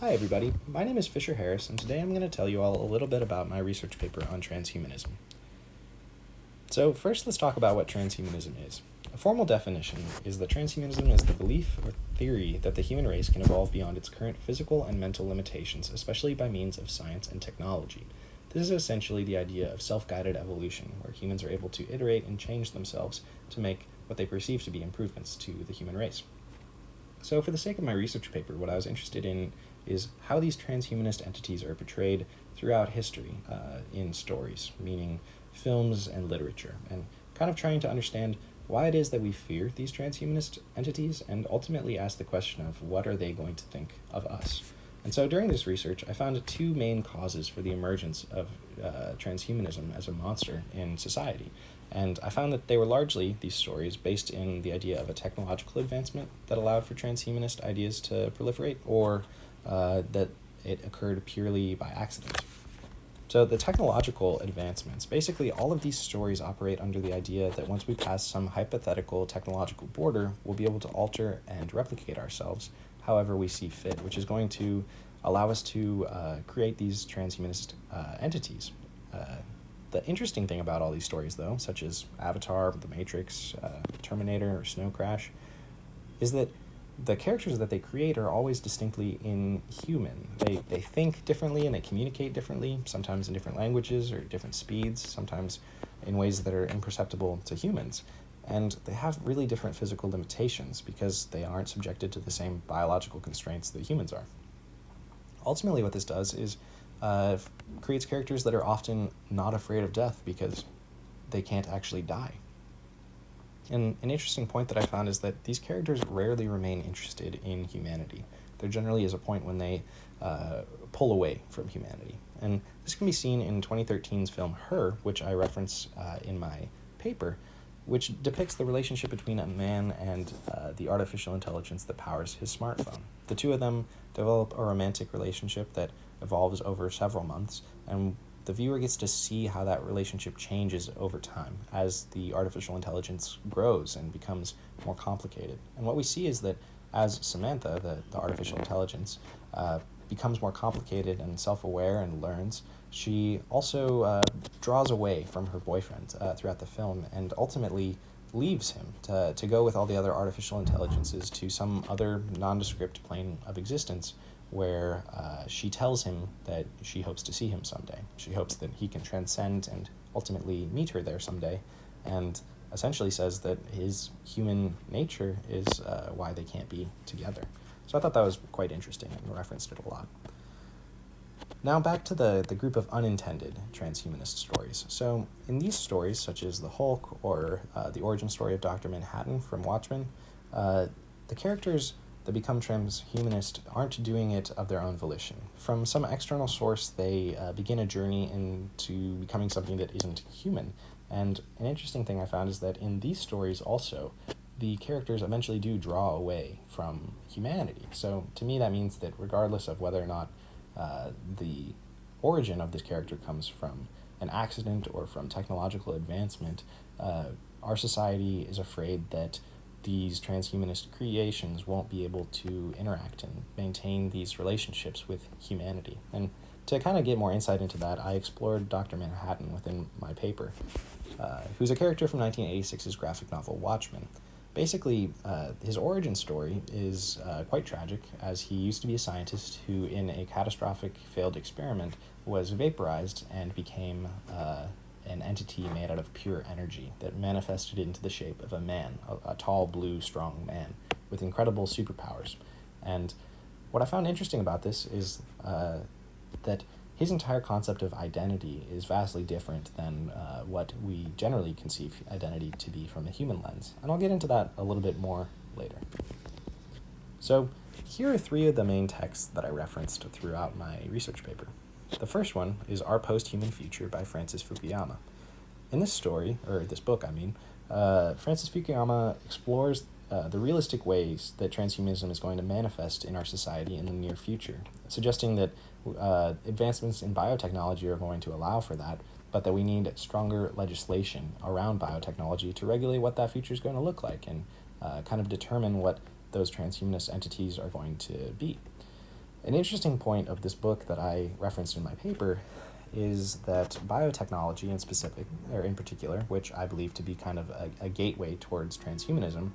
Hi everybody, my name is Fisher Harris, and today I'm going to tell you all a little bit about my research paper on transhumanism. So first, let's talk about what transhumanism is. A formal definition is that transhumanism is the belief or theory that the human race can evolve beyond its current physical and mental limitations, especially by means of science and technology. This is essentially the idea of self-guided evolution, where humans are able to iterate and change themselves to make what they perceive to be improvements to the human race. So for the sake of my research paper, what I was interested in is how these transhumanist entities are portrayed throughout history in stories, meaning films and literature, and kind of trying to understand why it is that we fear these transhumanist entities and ultimately ask the question of what are they going to think of us. And so during this research, I found two main causes for the emergence of transhumanism as a monster in society. And I found that they were largely, these stories, based in the idea of a technological advancement that allowed for transhumanist ideas to proliferate, or that it occurred purely by accident. So the technological advancements, basically all of these stories operate under the idea that once we pass some hypothetical technological border, we'll be able to alter and replicate ourselves however we see fit, which is going to allow us to create these transhumanist entities. The interesting thing about all these stories, though, such as Avatar, The Matrix, Terminator, or Snow Crash, is that the characters that they create are always distinctly inhuman. They think differently and they communicate differently, sometimes in different languages or different speeds, sometimes in ways that are imperceptible to humans. And they have really different physical limitations because they aren't subjected to the same biological constraints that humans are. Ultimately, what this does is creates characters that are often not afraid of death because they can't actually die. And an interesting point that I found is that these characters rarely remain interested in humanity. There generally is a point when they pull away from humanity. And this can be seen in 2013's film Her, which I reference in my paper, which depicts the relationship between a man and the artificial intelligence that powers his smartphone. The two of them develop a romantic relationship that evolves over several months, and the viewer gets to see how that relationship changes over time as the artificial intelligence grows and becomes more complicated. And what we see is that as Samantha, the artificial intelligence, becomes more complicated and self-aware and learns, she also draws away from her boyfriend throughout the film and ultimately leaves him to go with all the other artificial intelligences to some other nondescript plane of existence where she tells him that she hopes to see him someday. She hopes that he can transcend and ultimately meet her there someday, and essentially says that his human nature is why they can't be together. So I thought that was quite interesting and referenced it a lot. Now back to the group of unintended transhumanist stories. So in these stories, such as The Hulk or the origin story of Dr. Manhattan from Watchmen, the characters that become transhumanist aren't doing it of their own volition. From some external source, they begin a journey into becoming something that isn't human. And an interesting thing I found is that in these stories also, the characters eventually do draw away from humanity. So to me, that means that regardless of whether or not the origin of this character comes from an accident or from technological advancement, our society is afraid that these transhumanist creations won't be able to interact and maintain these relationships with humanity. And to kind of get more insight into that, I explored Dr. Manhattan within my paper, who's a character from 1986's graphic novel Watchmen. Basically, his origin story is quite tragic, as he used to be a scientist who, in a catastrophic failed experiment, was vaporized and became an entity made out of pure energy that manifested into the shape of a man, a tall, blue, strong man with incredible superpowers. And what I found interesting about this is that his entire concept of identity is vastly different than what we generally conceive identity to be from a human lens. And I'll get into that a little bit more later. So here are three of the main texts that I referenced throughout my research paper. The first one is Our Post-Human Future by Francis Fukuyama. In this story, or this book, Francis Fukuyama explores the realistic ways that transhumanism is going to manifest in our society in the near future, suggesting that advancements in biotechnology are going to allow for that, but that we need stronger legislation around biotechnology to regulate what that future is going to look like and kind of determine what those transhumanist entities are going to be. An interesting point of this book that I referenced in my paper is that biotechnology in particular, which I believe to be kind of a gateway towards transhumanism,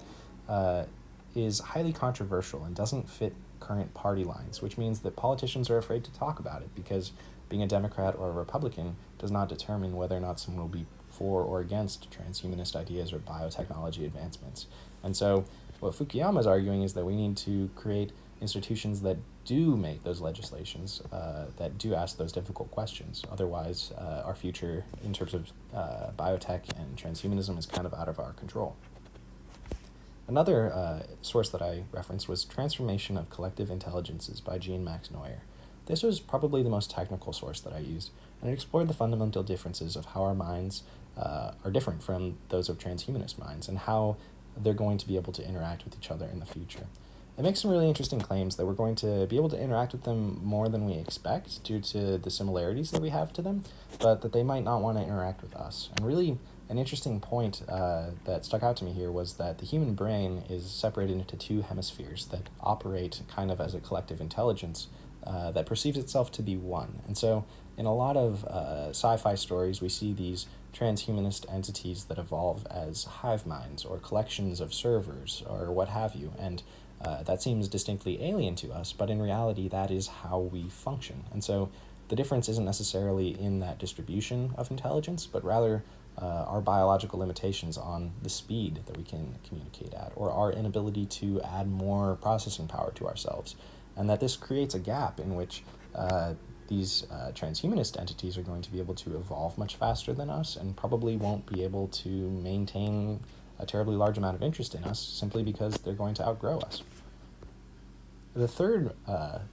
is highly controversial and doesn't fit current party lines, which means that politicians are afraid to talk about it because being a Democrat or a Republican does not determine whether or not someone will be for or against transhumanist ideas or biotechnology advancements. And so what Fukuyama is arguing is that we need to create institutions that do make those legislations, that do ask those difficult questions. Otherwise, our future in terms of biotech and transhumanism is kind of out of our control. Another source that I referenced was Transformation of Collective Intelligences by Jean-Max Neuer. This was probably the most technical source that I used, and it explored the fundamental differences of how our minds are different from those of transhumanist minds and how they're going to be able to interact with each other in the future. It makes some really interesting claims that we're going to be able to interact with them more than we expect due to the similarities that we have to them, but that they might not want to interact with us. And really, an interesting point that stuck out to me here was that the human brain is separated into two hemispheres that operate kind of as a collective intelligence that perceives itself to be one. And so in a lot of sci-fi stories, we see these transhumanist entities that evolve as hive minds or collections of servers or what have you. And that seems distinctly alien to us, but in reality, that is how we function. And so the difference isn't necessarily in that distribution of intelligence, but rather our biological limitations on the speed that we can communicate at, or our inability to add more processing power to ourselves. And that this creates a gap in which these transhumanist entities are going to be able to evolve much faster than us and probably won't be able to maintain a terribly large amount of interest in us simply because they're going to outgrow us. The third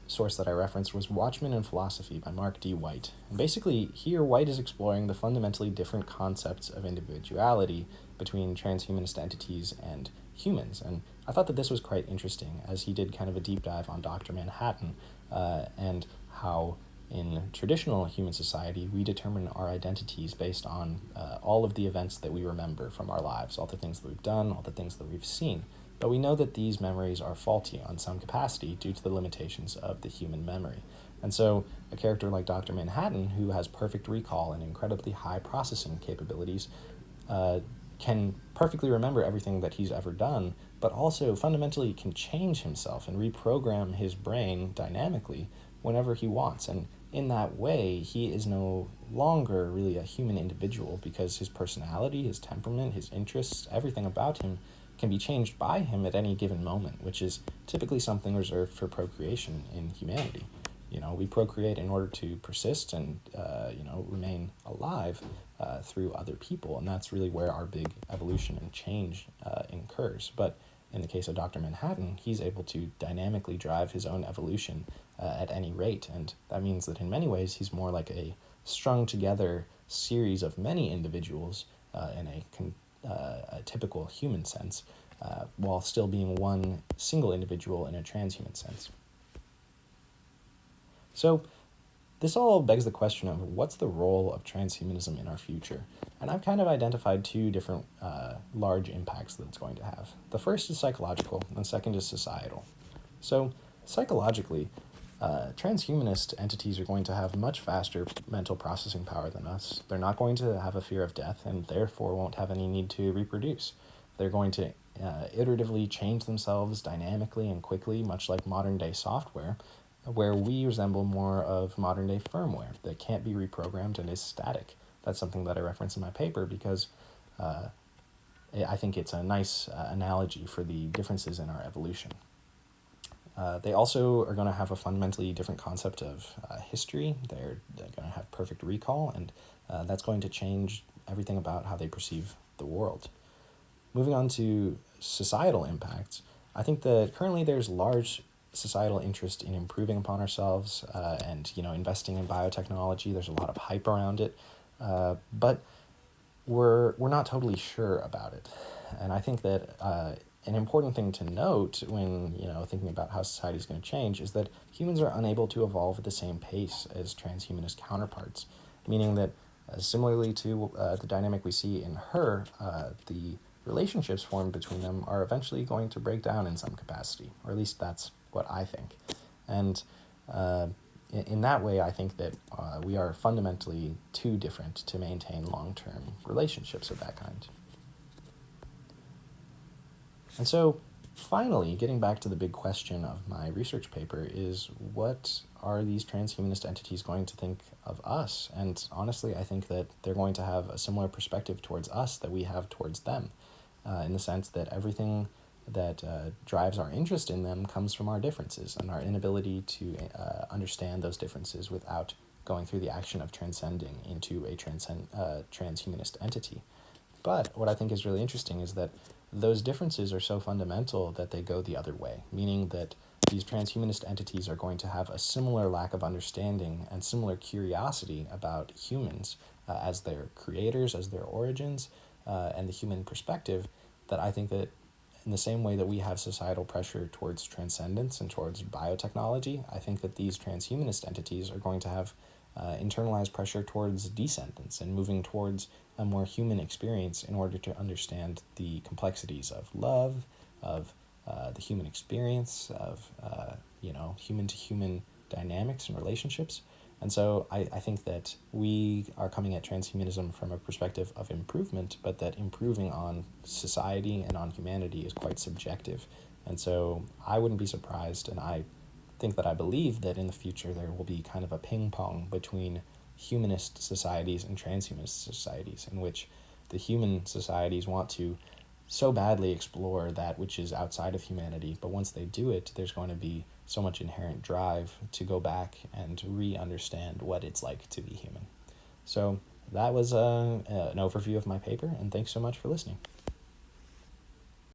source that I referenced was Watchmen and Philosophy by Mark D. White. And basically, here White is exploring the fundamentally different concepts of individuality between transhumanist entities and humans. And I thought that this was quite interesting, as he did kind of a deep dive on Dr. Manhattan and how in traditional human society, we determine our identities based on all of the events that we remember from our lives, all the things that we've done, all the things that we've seen. But we know that these memories are faulty on some capacity due to the limitations of the human memory. And so a character like Dr. Manhattan, who has perfect recall and incredibly high processing capabilities, can perfectly remember everything that he's ever done, but also fundamentally can change himself and reprogram his brain dynamically whenever he wants. And in that way, he is no longer really a human individual because his personality, his temperament, his interests, everything about him can be changed by him at any given moment, which is typically something reserved for procreation in humanity. We procreate in order to persist and, remain alive through other people, and that's really where our big evolution and change occurs. But in the case of Dr. Manhattan, he's able to dynamically drive his own evolution at any rate, and that means that in many ways he's more like a strung together series of many individuals in a typical human sense, while still being one single individual in a transhuman sense. So this all begs the question of what's the role of transhumanism in our future? And I've kind of identified two different large impacts that it's going to have. The first is psychological, and the second is societal. So psychologically, transhumanist entities are going to have much faster mental processing power than us. They're not going to have a fear of death and therefore won't have any need to reproduce. They're going to iteratively change themselves dynamically and quickly, much like modern-day software, where we resemble more of modern-day firmware that can't be reprogrammed and is static. That's something that I reference in my paper because I think it's a nice analogy for the differences in our evolution. They also are going to have a fundamentally different concept of history. They're going to have perfect recall, and that's going to change everything about how they perceive the world. Moving on to societal impacts, I think that currently there's large societal interest in improving upon ourselves and investing in biotechnology. There's a lot of hype around it, but we're not totally sure about it. And I think that an important thing to note when thinking about how society is going to change is that humans are unable to evolve at the same pace as transhumanist counterparts, meaning that similarly to the dynamic we see in her, the relationships formed between them are eventually going to break down in some capacity, or at least that's what I think. And In that way, I think that we are fundamentally too different to maintain long-term relationships of that kind. And so, finally, getting back to the big question of my research paper is, what are these transhumanist entities going to think of us? And honestly, I think that they're going to have a similar perspective towards us that we have towards them, in the sense that everything that drives our interest in them comes from our differences and our inability to understand those differences without going through the action of transcending into a transhumanist entity. But what I think is really interesting is that those differences are so fundamental that they go the other way, meaning that these transhumanist entities are going to have a similar lack of understanding and similar curiosity about humans as their creators, as their origins, and the human perspective, that I think that in the same way that we have societal pressure towards transcendence and towards biotechnology, I think that these transhumanist entities are going to have internalized pressure towards descendance and moving towards a more human experience in order to understand the complexities of love, of the human experience, of human-to-human dynamics and relationships. And so I think that we are coming at transhumanism from a perspective of improvement, but that improving on society and on humanity is quite subjective. And so I wouldn't be surprised, and I think that I believe that in the future there will be kind of a ping pong between humanist societies and transhumanist societies, in which the human societies want to so badly explore that which is outside of humanity, but once they do it, there's going to be so much inherent drive to go back and re-understand what it's like to be human. So that was an overview of my paper, and thanks so much for listening.